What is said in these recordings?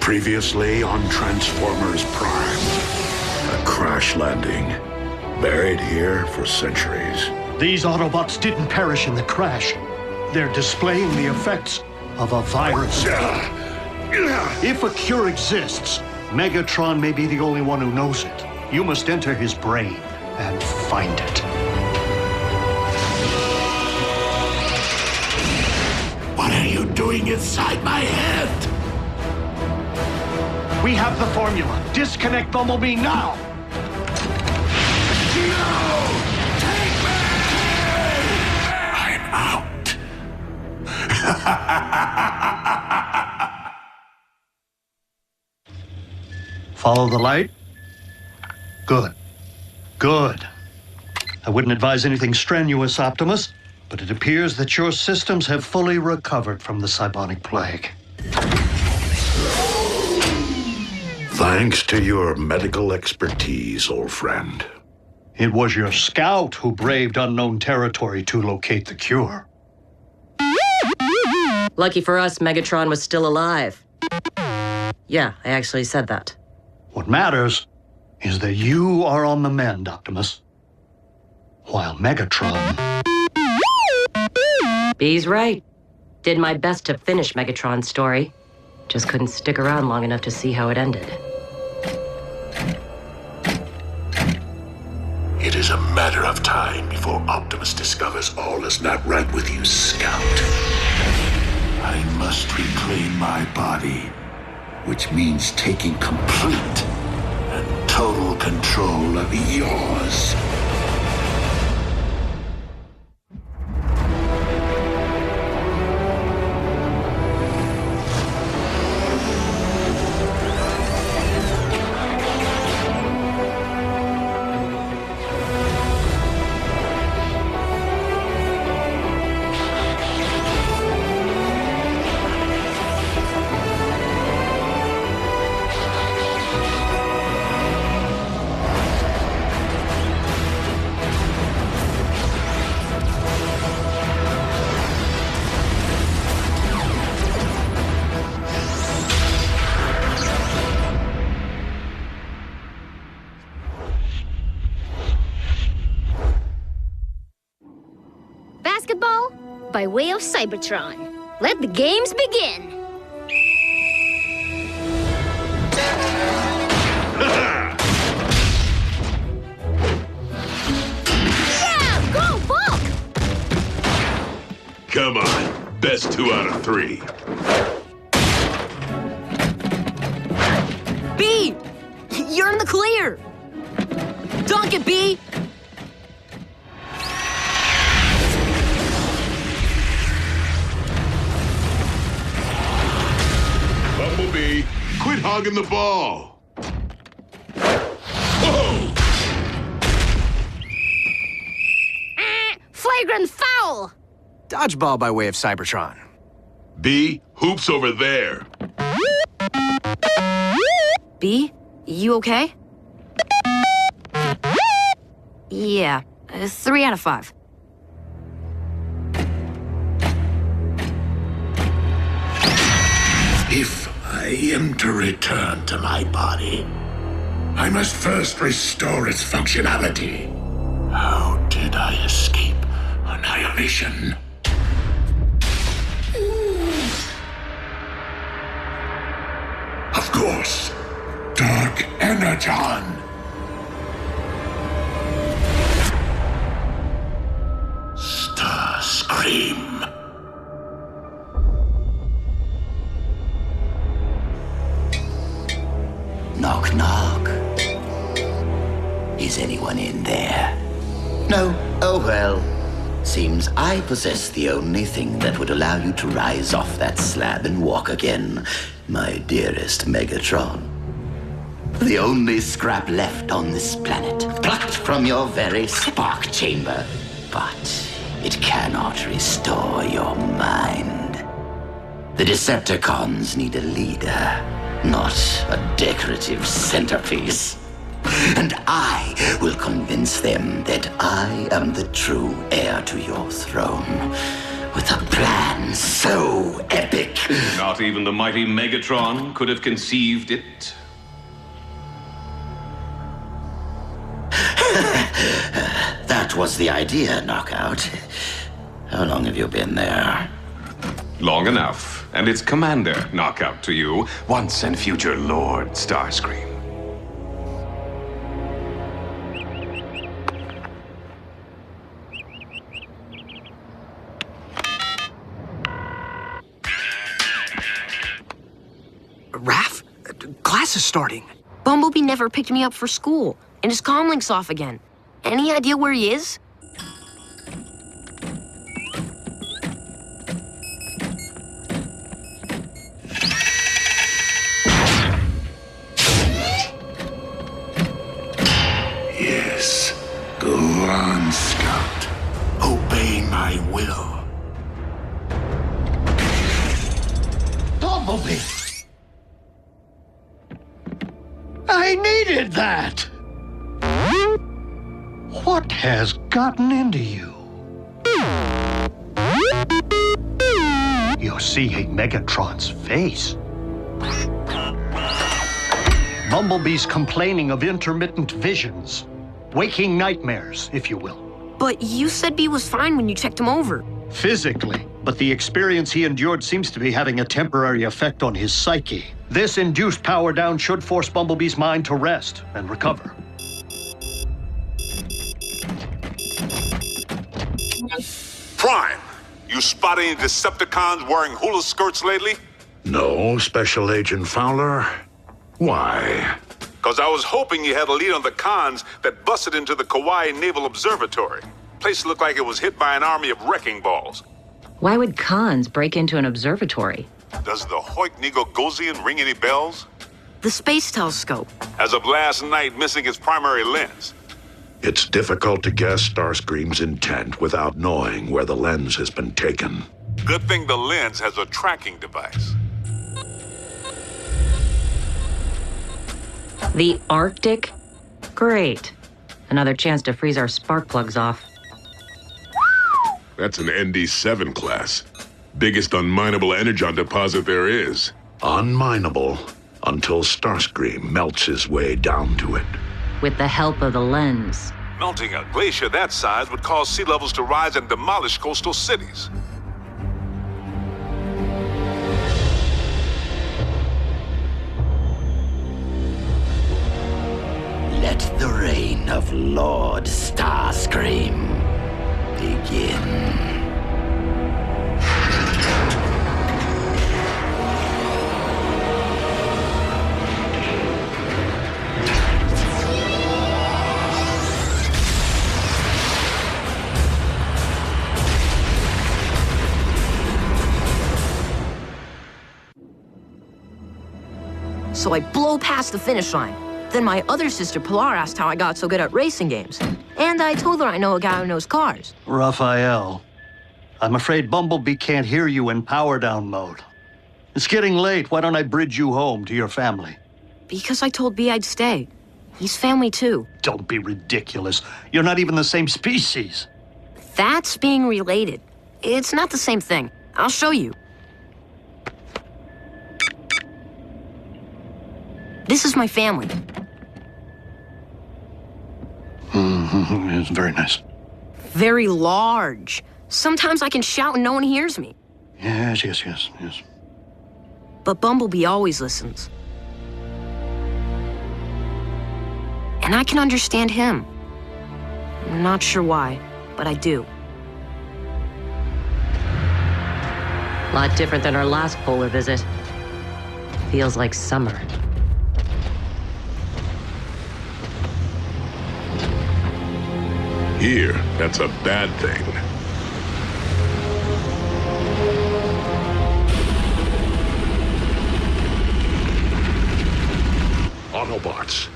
Previously on Transformers Prime. A crash landing. Buried here for centuries. These Autobots didn't perish in the crash. They're displaying the effects of a virus. If a cure exists, Megatron may be the only one who knows it. You must enter his brain and find it. What are you doing inside my head? We have the formula. Disconnect Bumblebee now! No! Take me! I'm out. Follow the light? Good. Good. I wouldn't advise anything strenuous, Optimus, but it appears that your systems have fully recovered from the Cybonic Plague. Thanks to your medical expertise, old friend. It was your scout who braved unknown territory to locate the cure. Lucky for us, Megatron was still alive. Yeah, I actually said that. What matters is that you are on the mend, Optimus. While Megatron... B's right. Did my best to finish Megatron's story. Just couldn't stick around long enough to see how it ended. It is a matter of time before Optimus discovers all is not right with you, Scout. I must reclaim my body, which means taking complete and total control of yours. Basketball by way of Cybertron. Let the games begin. Yeah, go Bulk! Come on, best 2 out of 3. B! You're in the clear! Dunk it, B! Bumblebee, quit hogging the ball. Whoa! Flagrant foul! Dodgeball by way of Cybertron. B, hoops over there. B? You okay? Yeah, 3 out of 5. If I am to return to my body, I must first restore its functionality. How did I escape annihilation? Of course, Dark Energon. Starscream. Knock, knock. Is anyone in there? No? Oh well. Seems I possess the only thing that would allow you to rise off that slab and walk again, my dearest Megatron. The only scrap left on this planet, plucked from your very spark chamber. But it cannot restore your mind. The Decepticons need a leader, not a decorative centerpiece. And I will convince them that I am the true heir to your throne. with a plan so epic. Not even the mighty Megatron could have conceived it. That was the idea, Knockout. How long have you been there? Long enough. And it's Commander Knockout to you, once and future Lord Starscream. Raph? Class is starting. Bumblebee never picked me up for school, and his comlink's off again. Any idea where he is? Yes. Go on, Scout. Obey my will. Bumblebee! I needed that! What has gotten into you? You're seeing Megatron's face. Bumblebee's complaining of intermittent visions. Waking nightmares, if you will. But you said Bee was fine when you checked him over. Physically, but the experience he endured seems to be having a temporary effect on his psyche. This induced power down should force Bumblebee's mind to rest and recover. Prime, you spot any Decepticons wearing hula skirts lately? No, Special Agent Fowler. Why? Because I was hoping you had a lead on the cons that busted into the Kauai Naval Observatory. Place looked like it was hit by an army of wrecking balls. Why would cons break into an observatory? Does the Hoik-Negogosian ring any bells? The space telescope. As of last night, missing its primary lens. It's difficult to guess Starscream's intent without knowing where the lens has been taken. Good thing the lens has a tracking device. The Arctic? Great. Another chance to freeze our spark plugs off. That's an ND7 class. Biggest unminable energon deposit there is. Unminable until Starscream melts his way down to it. With the help of the lens. Melting a glacier that size would cause sea levels to rise and demolish coastal cities. Let the reign of Lord Starscream begin. So I blow past the finish line. Then my other sister, Pilar, asked how I got so good at racing games. And I told her I know a guy who knows cars. Raphael, I'm afraid Bumblebee can't hear you in power down mode. It's getting late. Why don't I bridge you home to your family? Because I told B I'd stay. He's family too. Don't be ridiculous. You're not even the same species. That's being related. It's not the same thing. I'll show you. This is my family. It's very nice. Very large. Sometimes I can shout and no one hears me. Yes. But Bumblebee always listens. And I can understand him. I'm not sure why, but I do. Lot different than our last polar visit. Feels like summer. Here, that's a bad thing. Autobots.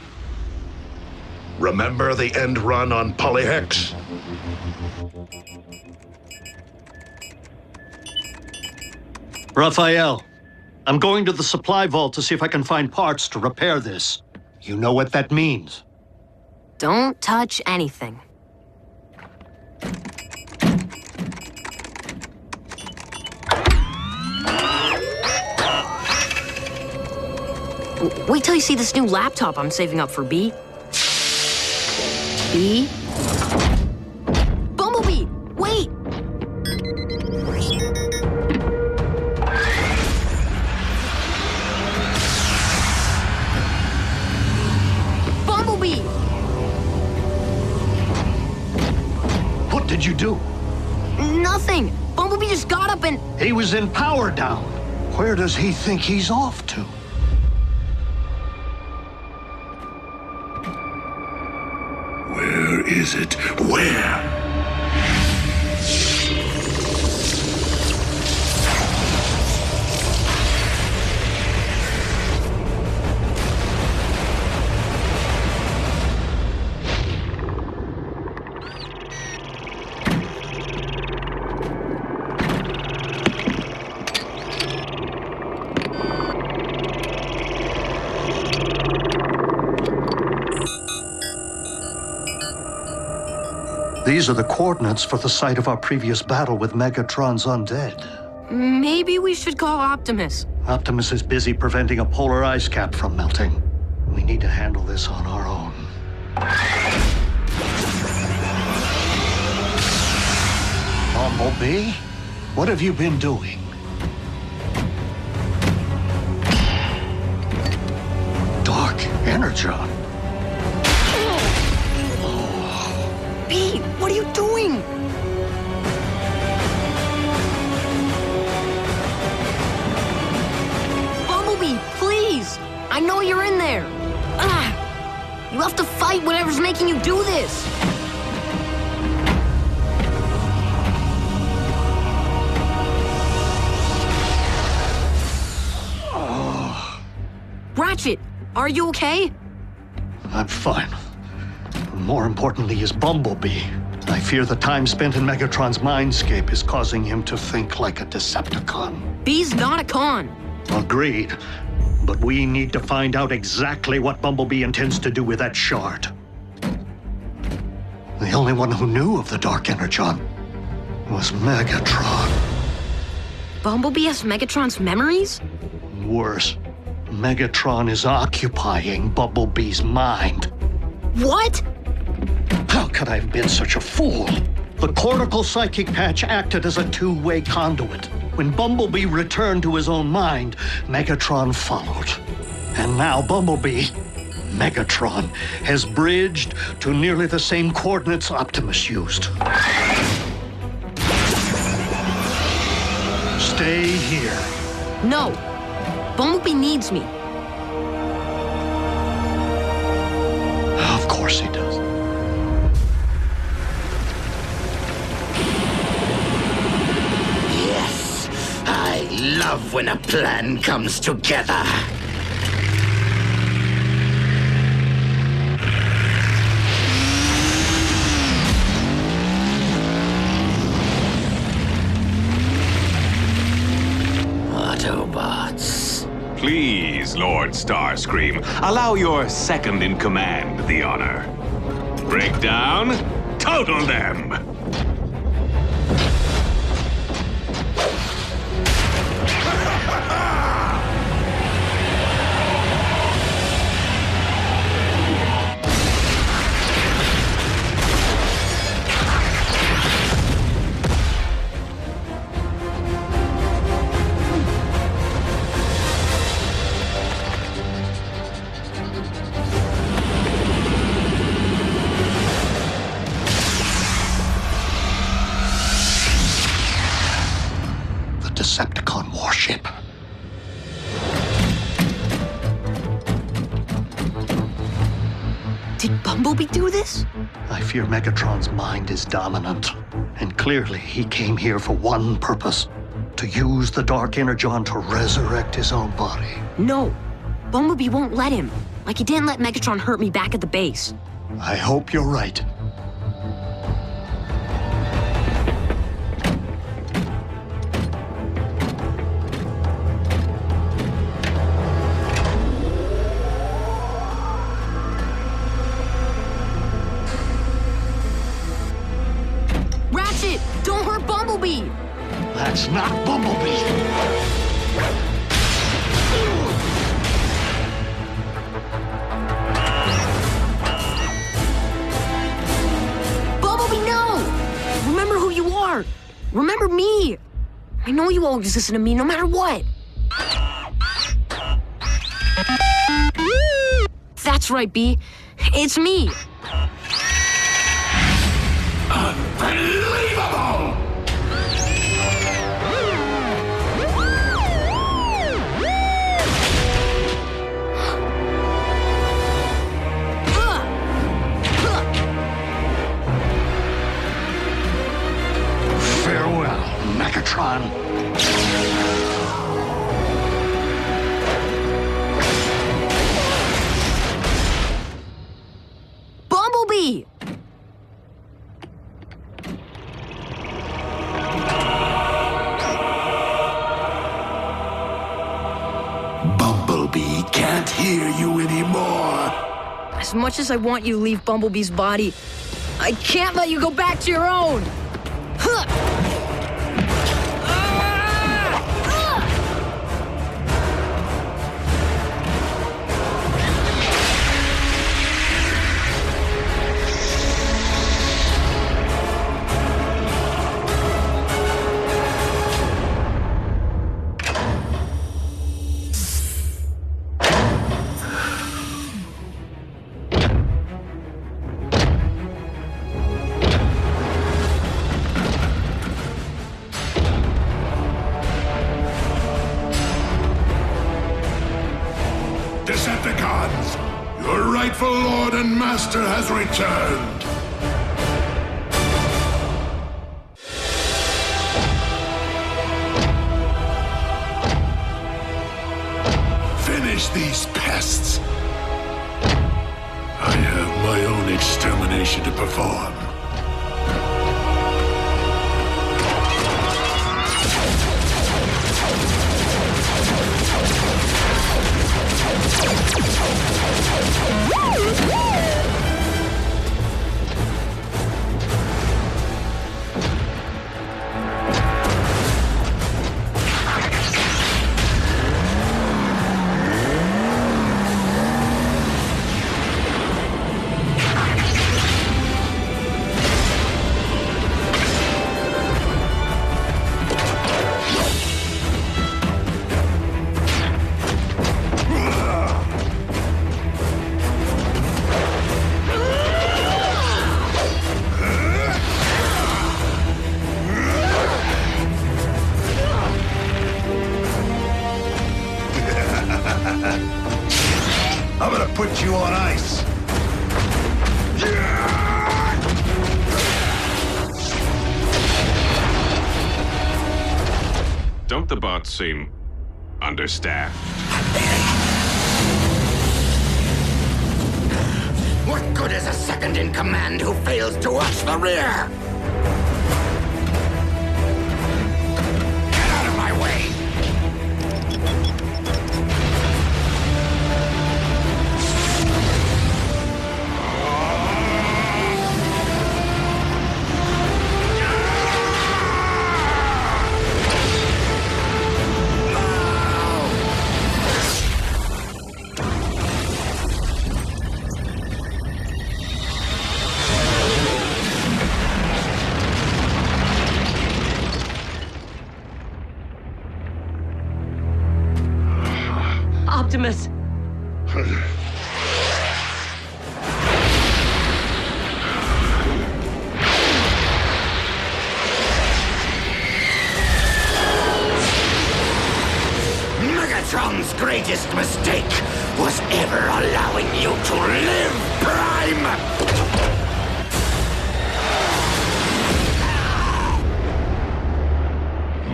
Remember the end run on Polyhex? Raphael, I'm going to the supply vault to see if I can find parts to repair this. You know what that means. Don't touch anything. Wait till you see this new laptop I'm saving up for B. B? Bumblebee! Wait! Bumblebee! What did you do? Nothing! Bumblebee just got up and... He was in power down. Where does he think he's off to? Where is it? Where? These are the coordinates for the site of our previous battle with Megatron's undead. Maybe we should call Optimus. Optimus is busy preventing a polar ice cap from melting. We need to handle this on our own. Bumblebee, what have you been doing? Dark Energon. B, what are you doing? Bumblebee, please! I know you're in there. You have to fight whatever's making you do this. Ratchet, are you okay? I'm fine. More importantly is Bumblebee. I fear the time spent in Megatron's mindscape is causing him to think like a Decepticon. B's not a con. Agreed. But we need to find out exactly what Bumblebee intends to do with that shard. The only one who knew of the Dark Energon was Megatron. Bumblebee has Megatron's memories? Worse, Megatron is occupying Bumblebee's mind. What? How could I have been such a fool? The cortical psychic patch acted as a two-way conduit. When Bumblebee returned to his own mind, Megatron followed. And now Bumblebee, Megatron, has bridged to nearly the same coordinates Optimus used. Stay here. No. Bumblebee needs me. Of course he does. Yes, I love when a plan comes together. Autobots. Please, Lord Starscream, allow your second-in-command the honor. Break down, total them! Decepticon warship. Did Bumblebee do this? I fear Megatron's mind is dominant. And clearly he came here for one purpose. To use the Dark Energon to resurrect his own body. No. Bumblebee won't let him. Like he didn't let Megatron hurt me back at the base. I hope you're right. Ratchet! Don't hurt Bumblebee! That's not Bumblebee! you always listen to me no matter what. That's right, B. It's me. Unbelievable! Farewell, Megatron. Bumblebee! Bumblebee can't hear you anymore. As much as I want you to leave Bumblebee's body, I can't let you go back to your own. Huh. Decepticons, your rightful lord and master has returned. Finish these pests. I have my own extermination to perform. I'm gonna put you on ice. Don't the bots seem understaffed? What good is a second in command who fails to watch the rear? Get out of my way! Optimus! Megatron's greatest mistake was ever allowing you to live, Prime!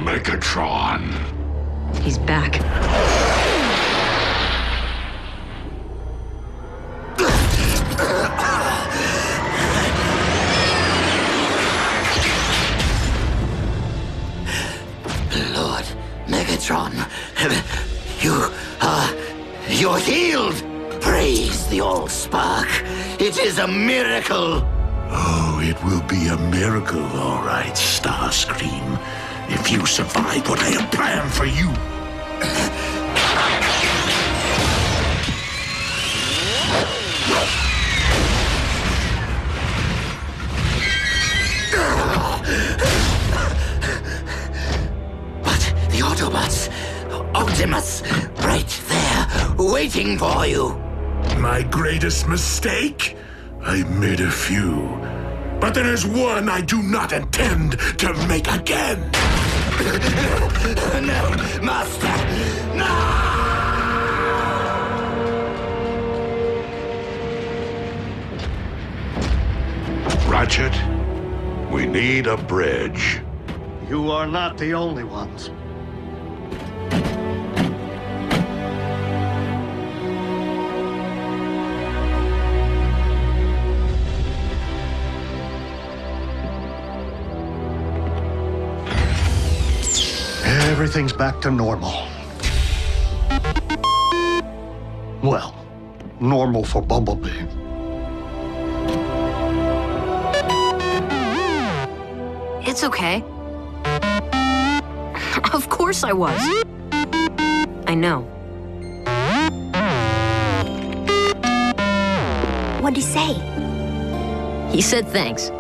Megatron. He's back. Lord Megatron, you're healed! Praise the Allspark. It is a miracle! Oh, it will be a miracle, all right, Starscream. If you survive what I have planned for you. waiting for you. My greatest mistake? I made a few. But there is one I do not intend to make again. No, Master. No! Ratchet, we need a bridge. You are not the only ones. Everything's back to normal. Well, normal for Bumblebee. It's okay. Of course I was. I know. What'd he say? He said thanks.